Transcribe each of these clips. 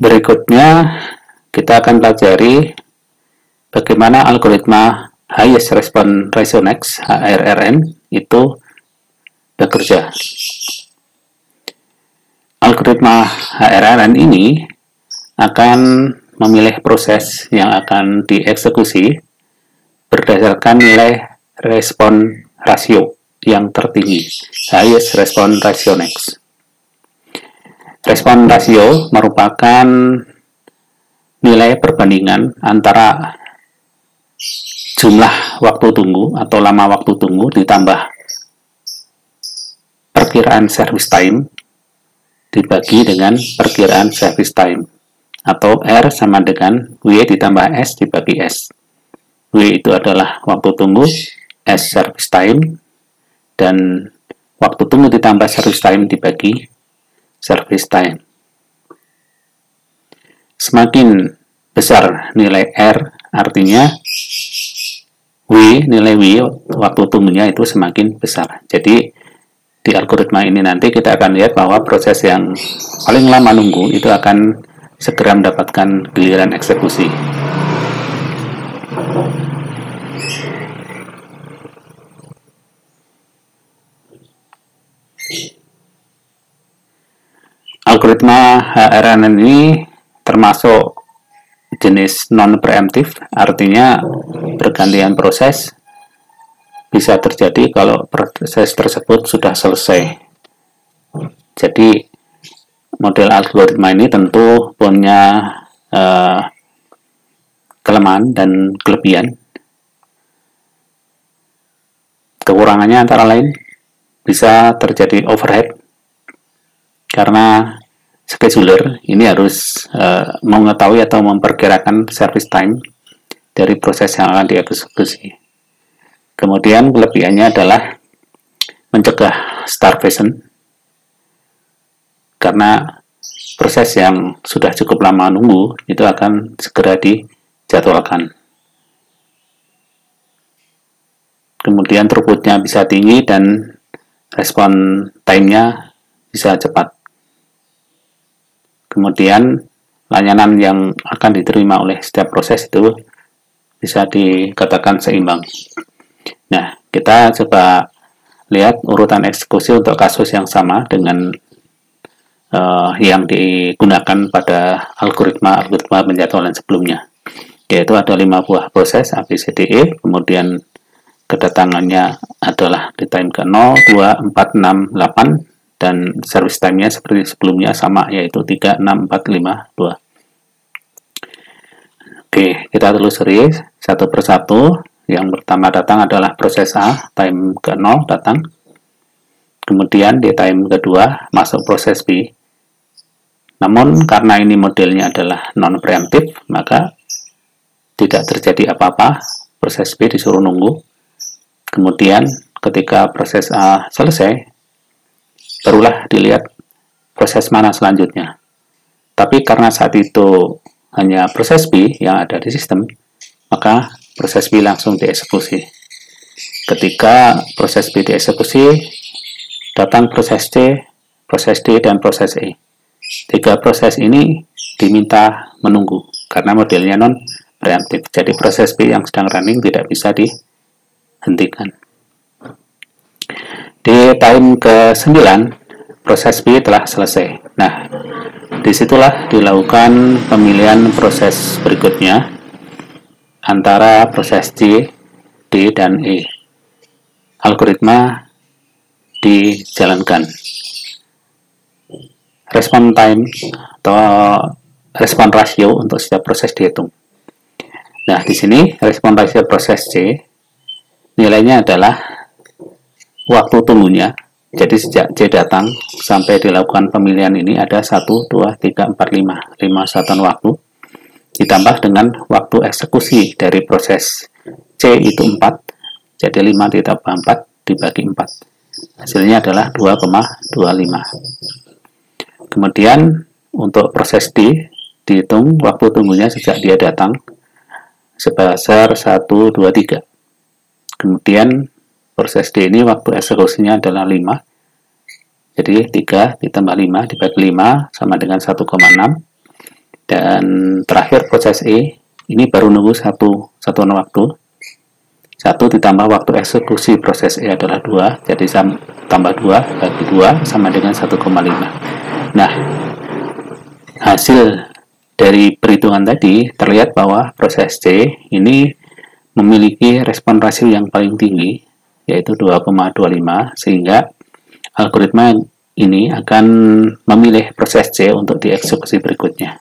Berikutnya kita akan pelajari bagaimana algoritma Highest Response Ratio Next (HRRN) itu bekerja. Algoritma HRRN ini akan memilih proses yang akan dieksekusi berdasarkan nilai respon rasio yang tertinggi, Highest Response Ratio Next. Respon rasio merupakan nilai perbandingan antara jumlah waktu tunggu atau lama waktu tunggu ditambah perkiraan service time dibagi dengan perkiraan service time, atau R sama dengan W ditambah S dibagi S. W itu adalah waktu tunggu, S service time, dan waktu tunggu ditambah service time dibagi service time. Semakin besar nilai R, artinya nilai W, waktu tunggunya itu semakin besar. Jadi di algoritma ini nanti kita akan lihat bahwa proses yang paling lama nunggu itu akan segera mendapatkan giliran eksekusi. Algoritma HRRN ini termasuk jenis non-preemptive, artinya pergantian proses bisa terjadi kalau proses tersebut sudah selesai. Jadi model algoritma ini tentu punya kelemahan dan kelebihan. Kekurangannya antara lain bisa terjadi overhead, karena scheduler ini harus mengetahui atau memperkirakan service time dari proses yang akan dieksekusi. Kemudian kelebihannya adalah mencegah starvation, karena proses yang sudah cukup lama nunggu itu akan segera dijadwalkan. Kemudian throughput-nya bisa tinggi dan respon time-nya bisa cepat. Kemudian layanan yang akan diterima oleh setiap proses itu bisa dikatakan seimbang. Nah, kita coba lihat urutan eksekusi untuk kasus yang sama dengan yang digunakan pada algoritma penjadwalan sebelumnya, yaitu ada 5 buah proses A, B, C, D, E, kemudian kedatangannya adalah di time ke 0, 2, 4, 6, 8, dan service time-nya seperti sebelumnya sama, yaitu 3, 6, 4, 5, 2. Oke, kita telusuri satu persatu. Yang pertama datang adalah proses A, time ke 0 datang. Kemudian di time kedua masuk proses B. Namun karena ini modelnya adalah non-preemptive, maka tidak terjadi apa-apa, proses B disuruh nunggu. Kemudian ketika proses A selesai, barulah dilihat proses mana selanjutnya. Tapi karena saat itu hanya proses B yang ada di sistem, maka proses B langsung dieksekusi. Ketika proses B dieksekusi, datang proses C, proses D, dan proses E. 3 proses ini diminta menunggu karena modelnya non-preemptive. Jadi proses B yang sedang running tidak bisa dihentikan. Di time ke-9, proses B telah selesai. Nah, disitulah dilakukan pemilihan proses berikutnya antara proses C, D, dan E. Algoritma dijalankan. Respon time atau respon rasio untuk setiap proses dihitung. Nah, di sini respon rasio proses C nilainya adalah waktu tunggunya. Jadi sejak C datang sampai dilakukan pemilihan ini ada 1, 2, 3, 4, 5 satuan waktu, ditambah dengan waktu eksekusi dari proses C itu 4, jadi 5 ditambah 4 dibagi 4. Hasilnya adalah 2,25. Kemudian untuk proses D dihitung waktu tunggunya sejak dia datang sebesar 1, 2, 3. Kemudian proses D ini waktu eksekusinya adalah 5. Jadi 3 ditambah 5 dibagi 5 sama dengan 1,6. Dan terakhir proses E, ini baru nunggu satuan waktu. 1 ditambah waktu eksekusi proses E adalah 2, jadi tambah 2 bagi 2 sama dengan 1,5. Nah, hasil dari perhitungan tadi terlihat bahwa proses C ini memiliki respon rasio yang paling tinggi, yaitu 2,25, sehingga algoritma ini akan memilih proses C untuk dieksekusi berikutnya.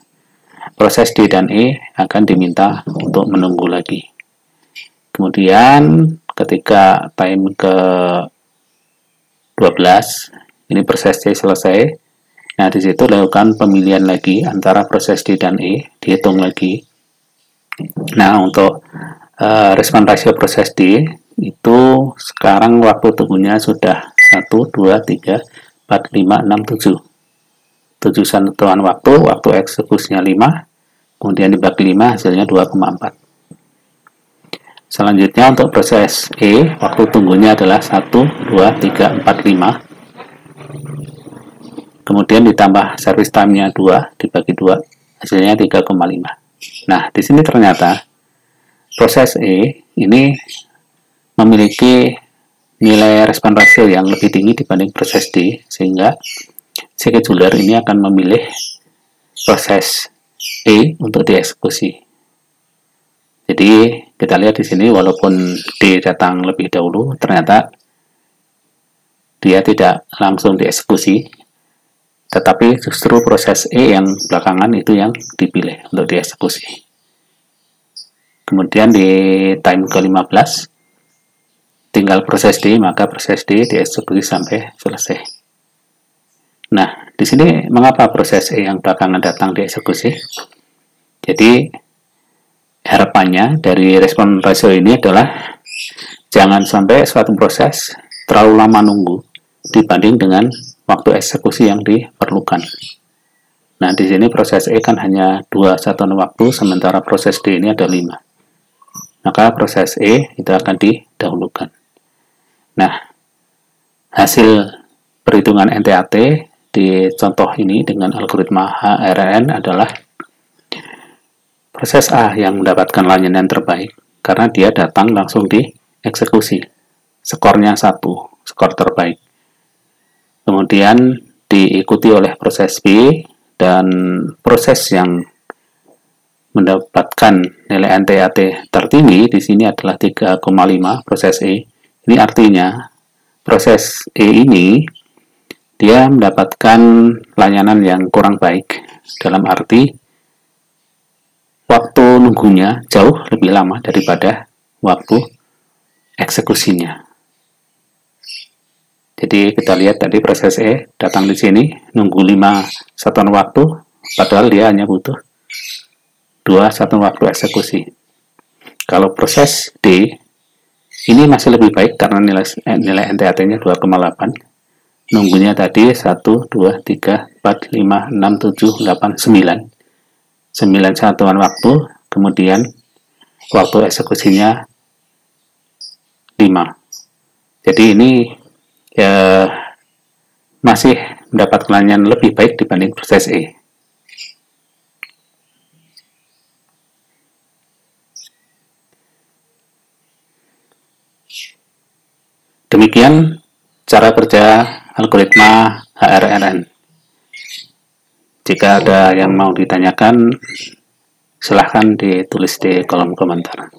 Proses D dan E akan diminta untuk menunggu lagi. Kemudian ketika time ke 12, ini proses C selesai. Nah, di situ lakukan pemilihan lagi antara proses D dan E, dihitung lagi. Nah, untuk respon rasio proses D itu sekarang waktu tunggunya sudah 1, 2, 3, 4, 5, 6, 7. 7 satuan waktu eksekusinya 5, kemudian dibagi 5 hasilnya 2,4. Selanjutnya untuk proses E, waktu tunggunya adalah 1, 2, 3, 4, 5. Kemudian ditambah service time-nya 2, dibagi 2, hasilnya 3,5. Nah, di sini ternyata proses E ini memiliki nilai respon rasio yang lebih tinggi dibanding proses D, sehingga scheduler ini akan memilih proses E untuk dieksekusi. Jadi kita lihat di sini walaupun D datang lebih dahulu, ternyata dia tidak langsung dieksekusi, tetapi justru proses E yang belakangan itu yang dipilih untuk dieksekusi. Kemudian di time ke-15, tinggal proses D, maka proses D dieksekusi sampai selesai. Nah, di sini mengapa proses E yang belakangan datang dieksekusi? Jadi harapannya dari respon rasio ini adalah jangan sampai suatu proses terlalu lama nunggu dibanding dengan waktu eksekusi yang diperlukan. Nah, di sini proses E kan hanya 2 satuan waktu, sementara proses D ini ada 5. Maka proses E itu akan didahulukan. Nah, hasil perhitungan NTAT di contoh ini dengan algoritma HRN adalah proses A yang mendapatkan layanan terbaik karena dia datang langsung dieksekusi. Skornya 1, skor terbaik. Kemudian diikuti oleh proses B, dan proses yang mendapatkan nilai NTAT tertinggi di sini adalah 3,5 proses E. Ini artinya proses E ini dia mendapatkan layanan yang kurang baik, dalam arti waktu nunggunya jauh lebih lama daripada waktu eksekusinya. Jadi kita lihat tadi proses E datang di sini nunggu 5 satuan waktu, padahal dia hanya butuh 2 satuan waktu eksekusi. Kalau proses D ini masih lebih baik karena nilai NTAT-nya 2,8. Nunggunya tadi 1, 2, 3, 4, 5, 6, 7, 8, 9. 9 satuan waktu, kemudian waktu eksekusinya 5. Jadi ini masih mendapat layanan lebih baik dibanding proses E. Demikian cara kerja algoritma HRNN. Jika ada yang mau ditanyakan, silahkan ditulis di kolom komentar.